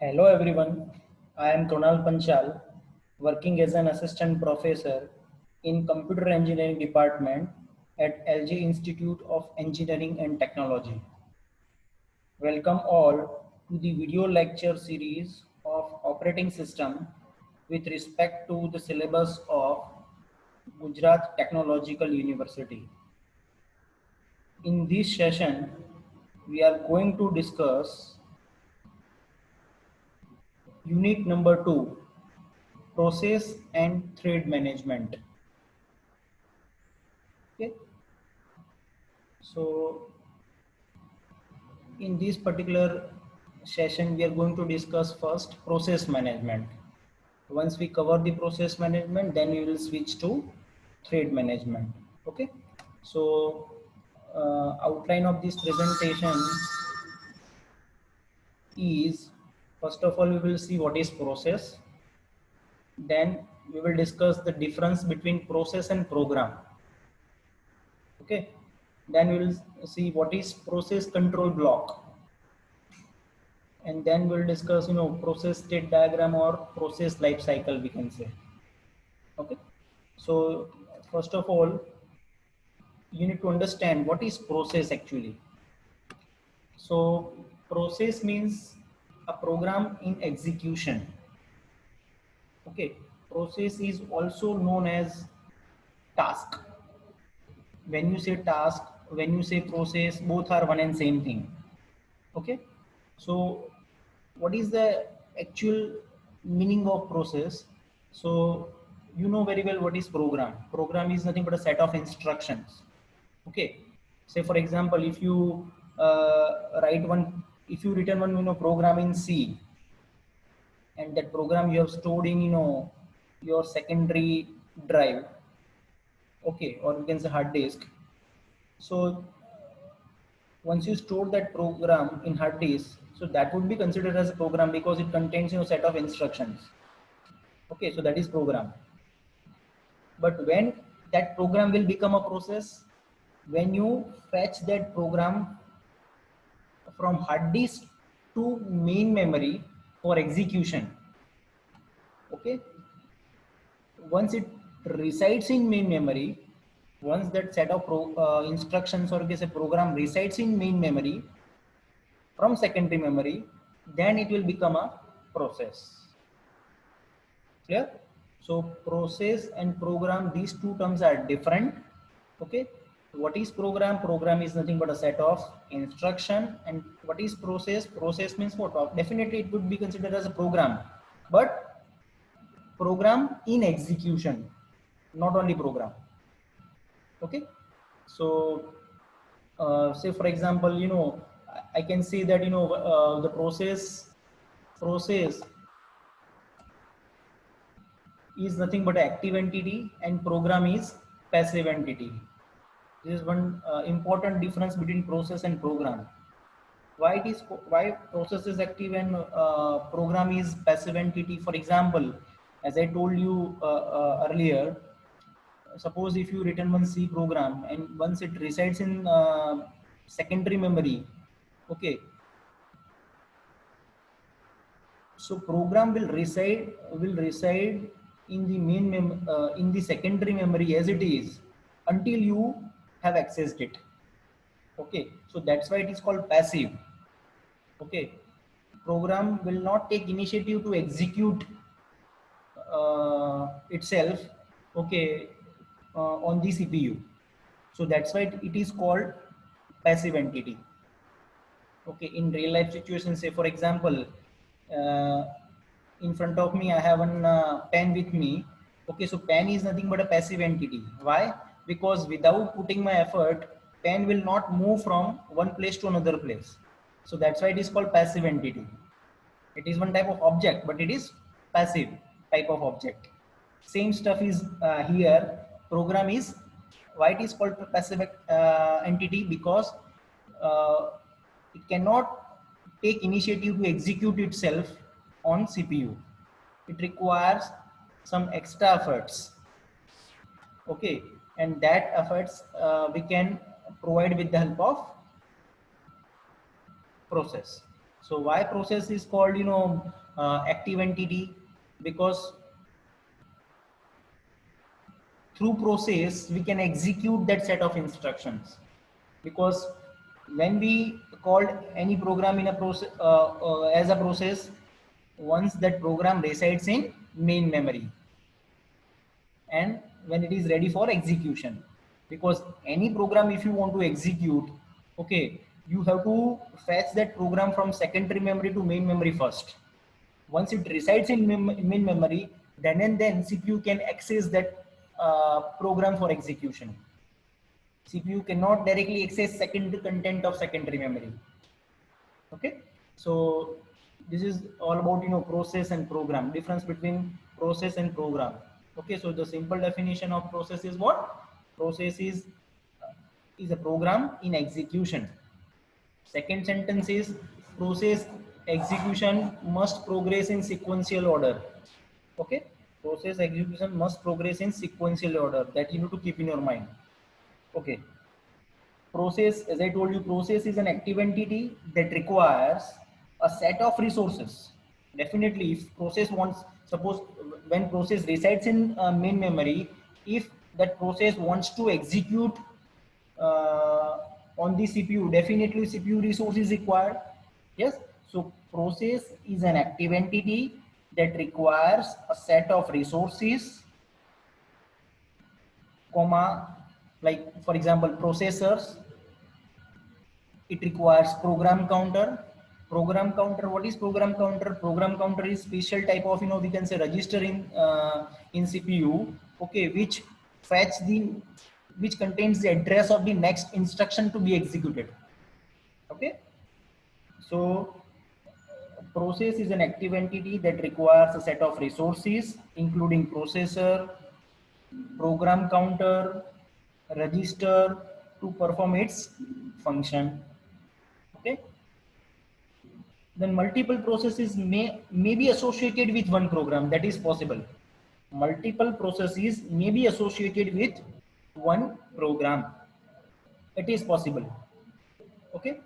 Hello everyone, I am Kunal Panchal, working as an assistant professor in Computer Engineering Department at LG Institute of Engineering and Technology. Welcome all to the video lecture series of operating system with respect to the syllabus of Gujarat Technological University. In this session, we are going to discuss unit number 2, process and thread management. Okay, so in this particular session we are going to discuss first process management. Once we cover the process management, then we will switch to thread management. Okay, so outline of this presentation is, first of all we will see what is process, then we will discuss the difference between process and program. Okay, then we will see what is process control block, and then we'll discuss process state diagram or process life cycle, we can say. Okay, so first of all you need to understand what is process actually. So process means a program in execution. Okay, process is also known as task. When you say task, when you say process, both are one and same thing. Okay, so what is the actual meaning of process? So you know very well what is program is nothing but a set of instructions. Okay, say for example, if you if you written one program in C, and that program you have stored in your secondary drive, okay, or you can say hard disk. So once you store that program in hard disk, so that would be considered as a program because it contains set of instructions. Okay, so that is program. But when that program will become a process, when you fetch that program from hard disk to main memory for execution. Okay, once it resides in main memory, once that set of instructions or a program resides in main memory from secondary memory, then it will become a process. Clear? So process and program, these two terms are different. Okay, what is program? Program is nothing but a set of instruction. And what is process? Process means what? Definitely it would be considered as a program, but program in execution, not only program. Okay, so say for example, I can see that the process is nothing but active entity and program is passive entity. This is one important difference between process and program. Why process is active and program is passive entity? For example, as I told you earlier, suppose if you written one C program and once it resides in secondary memory, okay, so program will reside in the in the secondary memory as it is until you have accessed it. Okay, so that's why it is called passive. Okay, program will not take initiative to execute itself. Okay, on the CPU. So that's why it is called passive entity. Okay, in real life situations, say for example, uh, in front of me I have one pen with me. Okay, so pen is nothing but a passive entity. Why? Because without putting my effort, pen will not move from one place to another place. So that's why it is called passive entity. It is one type of object, but it is passive type of object. Same stuff is here. Program is, why it is called passive entity? Because uh, it cannot take initiative to execute itself on CPU. It requires some extra efforts. Okay, and that efforts we can provide with the help of process. So why process is called, active entity? Because through process we can execute that set of instructions. Because when we called any program in a process as a process, once that program resides in main memory, and when it is ready for execution, because any program if you want to execute, okay, you have to fetch that program from secondary memory to main memory first. Once it resides in main memory, then and then CPU can access that program for execution. CPU cannot directly access secondary content of secondary memory. Okay, so this is all about, process and program, difference between process and program. Okay, so the simple definition of process is what? Process is a program in execution. Second sentence is process execution must progress in sequential order. Okay, process execution must progress in sequential order, that you need to keep in your mind. Okay, process, as I told you, process is an active entity that requires a set of resources. Definitely, if process wants, suppose when process resides in main memory, if that process wants to execute uh, on the CPU, definitely CPU resource is required. Yes, so process is an active entity that requires a set of resources, comma, like for example processors. It requires program counter. Program counter, what is program counter? Program counter is special type of, we can say register in CPU, okay, which contains the address of the next instruction to be executed. Okay, so process is an active entity that requires a set of resources including processor, program counter, register to perform its function. Okay, then multiple processes may be associated with one program. That is possible. Multiple processes may be associated with one program. It is possible. Okay,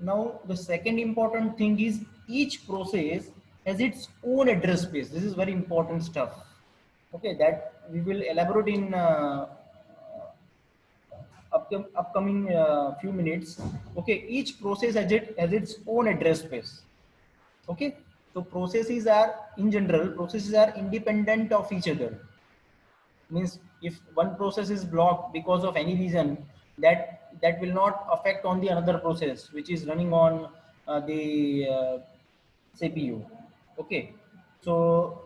now the second important thing is each process has its own address space. This is very important stuff. Okay, that we will elaborate in upcoming few minutes. Okay, each process has its own address space. Okay, so processes are, in general, processes are independent of each other. Means if one process is blocked because of any reason, that will not affect on the another process which is running on the CPU. Okay, so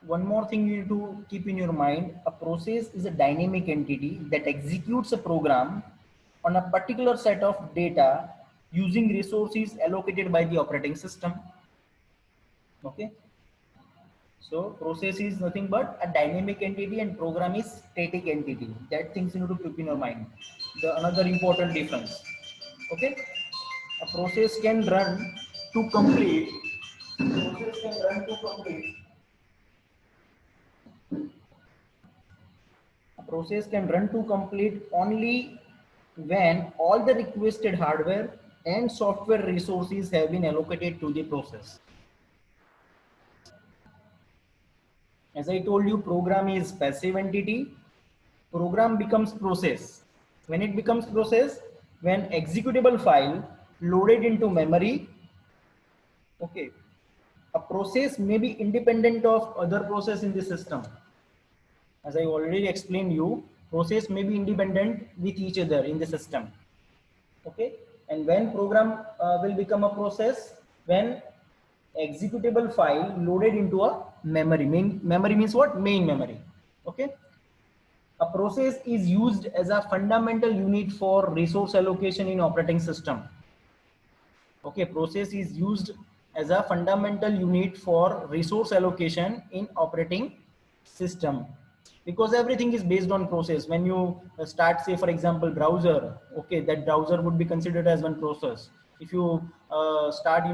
one more thing you need to keep in your mind: a process is a dynamic entity that executes a program on a particular set of data using resources allocated by the operating system. Okay, so process is nothing but a dynamic entity and program is static entity. That things you need to keep in your mind. The another important difference. Okay, a process can run to complete. Process can run to complete. A process can run to complete only when all the requested hardware and software resources have been allocated to the process. As I told you, program is passive entity. Program becomes process. When it becomes process, when executable file loaded into memory, okay, a process may be independent of other process in the system. As I already explained you, process may be independent with each other in the system. Okay, and when program will become a process, when executable file loaded into a memory. Main memory means what? Main memory. Okay, a process is used as a fundamental unit for resource allocation in operating system. Okay, process is used as a fundamental unit for resource allocation in operating system, because everything is based on process. When you start, say for example, browser, okay, that browser would be considered as one process. If you start,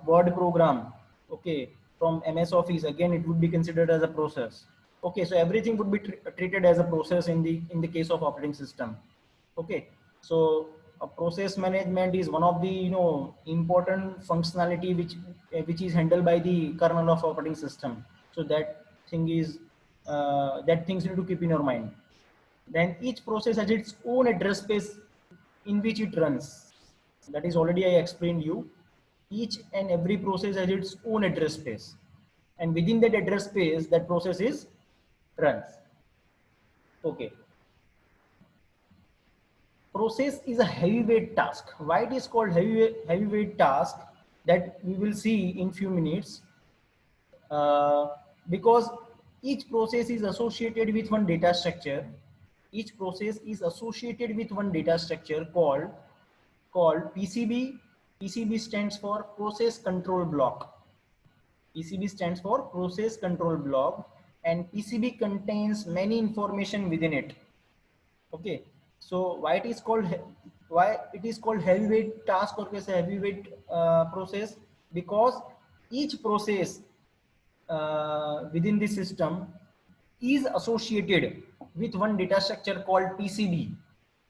Word program, okay, from MS Office, again it would be considered as a process. Okay, so everything would be treated as a process in the case of operating system. Okay, so a process management is one of the important functionality which is handled by the kernel of operating system. So that thing is that things you need to keep in your mind. Then each process has its own address space in which it runs. That is already I explained you. Each and every process has its own address space, and within that address space, that process is runs. Okay. Process is a heavyweight task. Why it is called heavyweight task? That we will see in few minutes. Because each process is associated with one data structure. Each process is associated with one data structure called PCB. PCB stands for process control block. PCB stands for process control block, and PCB contains many information within it. Okay, so why it is called heavyweight task or heavyweight process? Because each process within the system is associated with one data structure called PCB,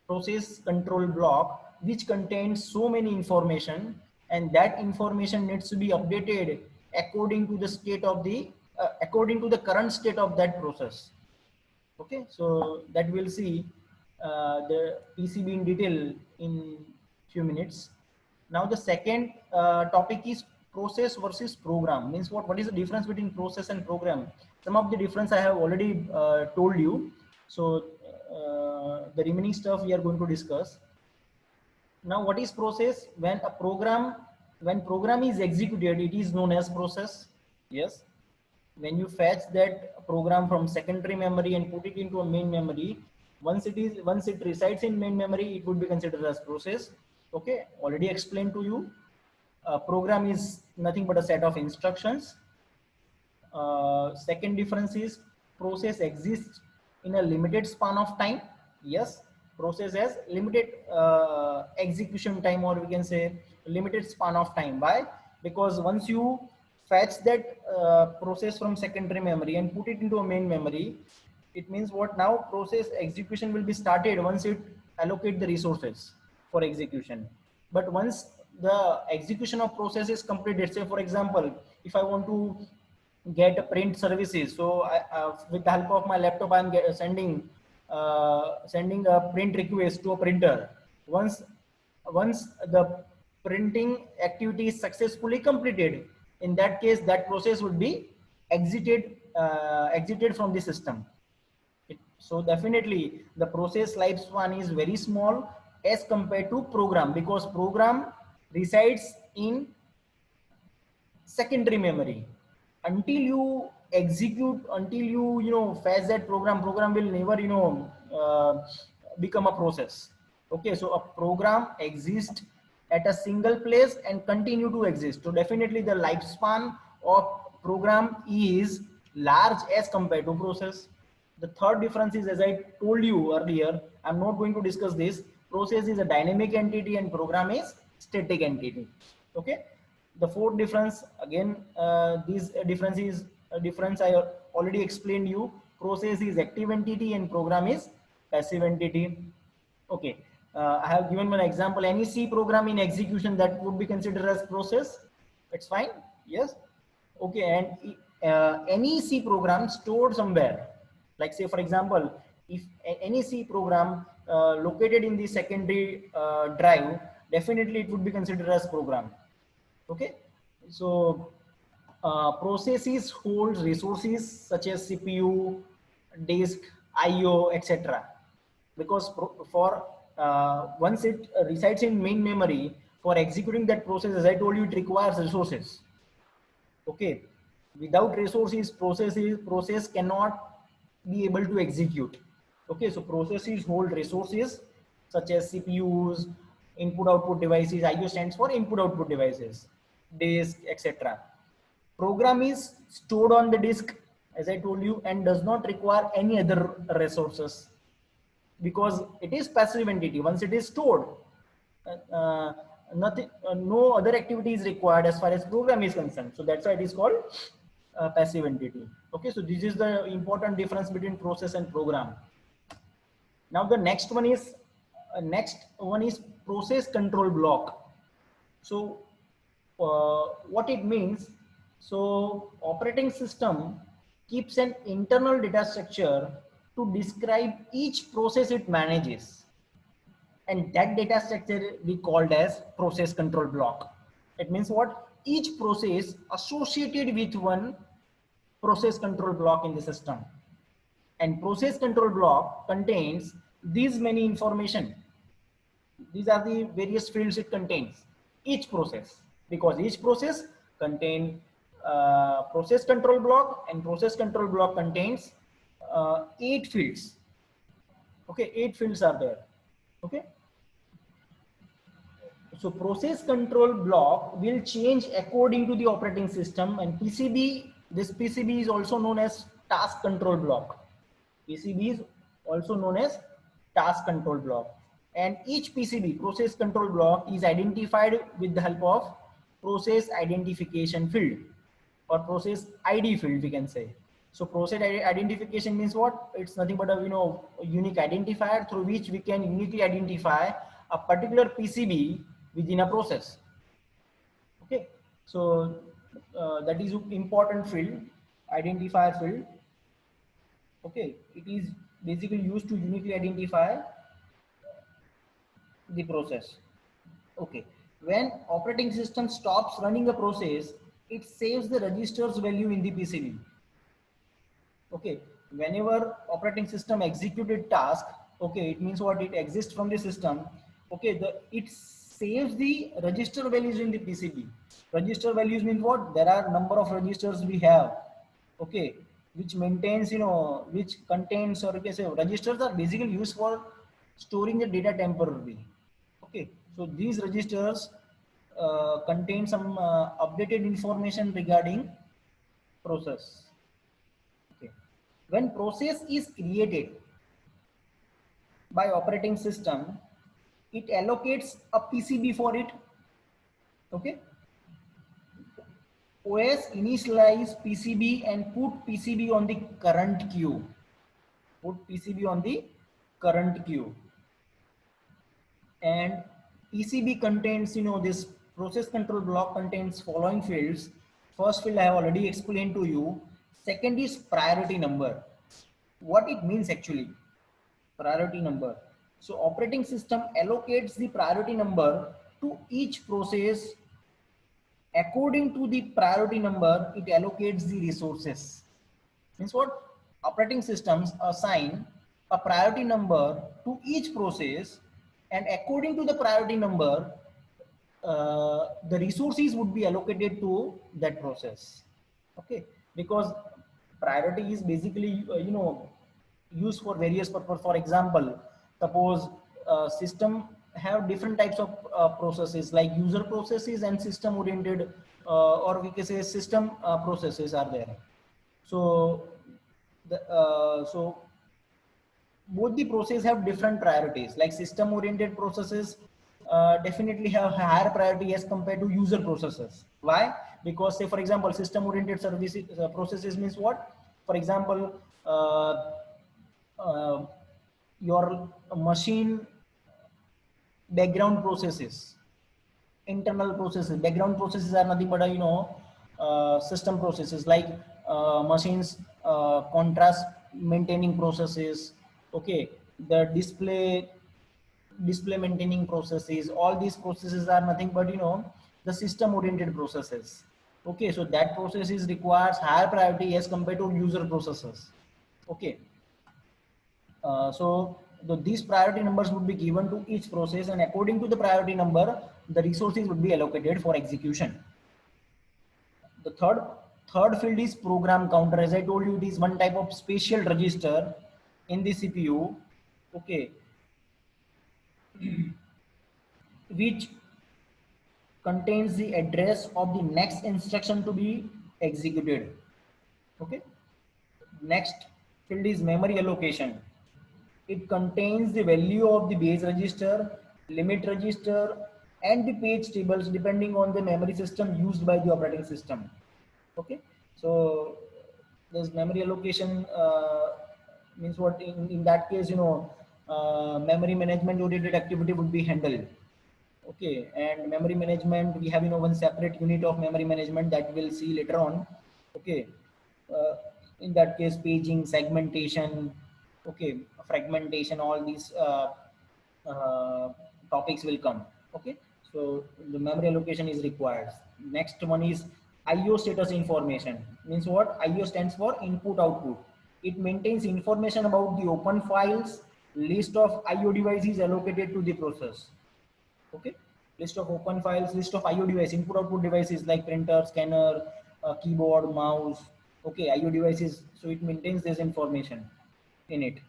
process control block, which contains so many information, and that information needs to be updated according to the state of the according to the current state of that process. Okay, so that we'll see the PCB in detail in few minutes. Now the second topic is process versus program. Means what is the difference between process and program? Some of the difference I have already told you. So the remaining stuff we are going to discuss. Now what is process? When program is executed, it is known as process. Yes. When you fetch that program from secondary memory and put it into a main memory, once it resides in main memory, it would be considered as process. Okay, already explained to you. Program is nothing but a set of instructions. Second difference is process exists in a limited span of time. Yes, process has limited execution time, or we can say limited span of time. Why? Because once you fetch that process from secondary memory and put it into a main memory, it means what? Now process execution will be started once it allocate the resources for execution. But once the execution of process is completed, say for example, if I want to get print services, so with the help of my laptop I'm sending a print request to a printer. Once the printing activity is successfully completed, in that case that process would be exited from the system. So definitely the process lifespan is very small as compared to program, because program resides in secondary memory. Until you execute, until you fetch that program will never become a process. Okay, so a program exists at a single place and continue to exist. So definitely the lifespan of program is large as compared to process. The third difference is, as I told you earlier, I'm not going to discuss this. Process is a dynamic entity and program is static entity. Okay. The fourth difference, again, this difference is a difference I already explained you. Process is active entity and program is passive entity. Okay. I have given one example. Any C program in execution, that would be considered as process. It's fine. Yes. Okay. And any C program stored somewhere, like say for example, if any C program located in the secondary drive, definitely it would be considered as program. Okay, so processes hold resources such as CPU, disk, IO, etc. Because for once it resides in main memory, for executing that process, as I told you, it requires resources. Okay, without resources, process cannot be able to execute. Okay, so processes hold resources such as CPUs, input output devices. IO stands for input output devices, disk, etc. Program is stored on the disk, as I told you, and does not require any other resources because it is passive entity. Once it is stored, no other activity is required as far as program is concerned. So that's why it is called passive entity. Okay, so this is the important difference between process and program. Now the next one is process control block. So what it means, so operating system keeps an internal data structure to describe each process it manages, and that data structure we called as process control block. It means what? Each process associated with one process control block in the system, and process control block contains these many information. These are the various fields it contains, each process, because each process contain process control block, and process control block contains 8 fields. Okay, 8 fields are there. Okay, so process control block will change according to the operating system, and PCB, this PCB is also known as task control block. PCB is also known as task control block, and each PCB, process control block, is identified with the help of process identification field, or process ID field we can say. So process identification means what? It's nothing but a unique identifier through which we can uniquely identify a particular PCB within a process. Okay, so that is important field, identifier field. Okay, it is basically used to uniquely identify the process. Okay, when operating system stops running a process, it saves the register's value in the PCB. Okay, whenever operating system executed task, okay, it means what? It exists from the system. Okay, it saves the register values in the PCB. Register values means what? There are number of registers we have. Okay, which maintains, which contains, or you can say registers are basically used for storing the data temporarily. Okay, so these registers contain some updated information regarding process. Okay, when process is created by operating system, it allocates a PCB for it. Okay, OS initialize PCB and put PCB on the current queue. Put PCB on the current queue. And PCB contains, this process control block contains following fields. First field I have already explained to you. Second is priority number. What it means actually, priority number. So operating system allocates the priority number to each process. According to the priority number, it allocates the resources. Means what? Operating systems assign a priority number to each process, and according to the priority number, the resources would be allocated to that process. Okay, because priority is basically used for various purposes. For example, suppose system have different types of processes, like user processes and system oriented, or we can say system processes are there. So so both the processes have different priorities. Like system oriented processes definitely have higher priority as compared to user processes. Why? Because say for example, system oriented services processes means what? For example, your machine background processes, internal processes. Background processes are nothing but system processes, like machines contrast maintaining processes. Okay, the display maintaining processes. All these processes are nothing but the system oriented processes. Okay, so that process is requires higher priority as compared to user processes. Okay, so these priority numbers would be given to each process, and according to the priority number, the resources would be allocated for execution. The third field is program counter. As I told you, it is one type of special register in the CPU. Okay, which contains the address of the next instruction to be executed. Okay, next field is memory allocation. It contains the value of the base register, limit register, and the page tables depending on the memory system used by the operating system. Okay, So this memory allocation means what in that case, memory management oriented activity would be handled. Okay, and memory management, we have one separate unit of memory management that we'll see later on. Okay, uh, in that case, paging, segmentation, okay, fragmentation, all these uh, topics will come. Okay, so the memory allocation is required. Next one is IO status information. Means what? IO stands for input output. It maintains information about the open files, list of IO devices allocated to the process. Okay, list of open files, list of IO device, input output devices like printer, scanner, keyboard, mouse. Okay, IO devices. So it maintains this information in it.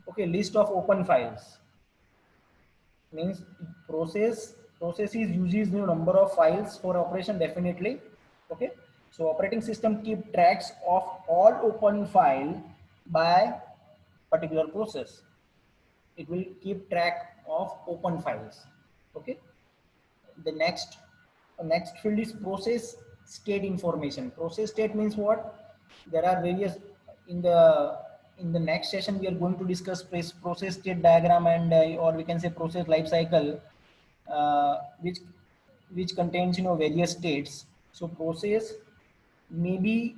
Okay, list of open files means processes uses number of files for operation, definitely. Okay, so operating system keep tracks of all open file by particular process. It will keep track of open files. Okay, the next field is process state information. Process state means what? There are various in the next session we are going to discuss process state diagram, and or we can say process life cycle, uh, which which contains various states. So process may be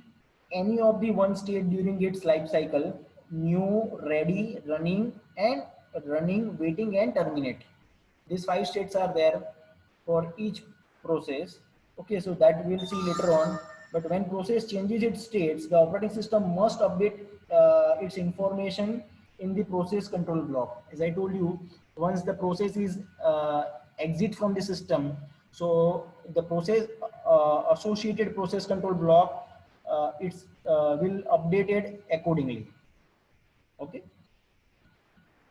any of the one state during its life cycle: new, ready, running, and running, waiting, and terminate. These five states are there for each process. Okay, so that we'll see later on. But when process changes its states, the operating system must update its information in the process control block. As I told you, once the process is exit from the system, so the process associated process control block, it's will update it accordingly. Okay,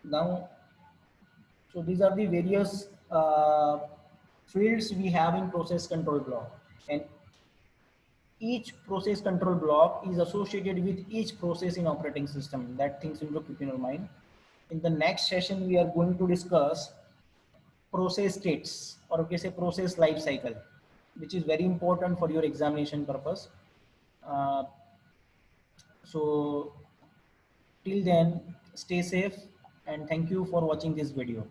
now, so these are the various fields we have in process control block, and each process control block is associated with each process in operating system. That things you keep in your mind. In the next session, we are going to discuss process states, or okay, say process life cycle, which is very important for your examination purpose. Uh, so till then, stay safe and thank you for watching this video.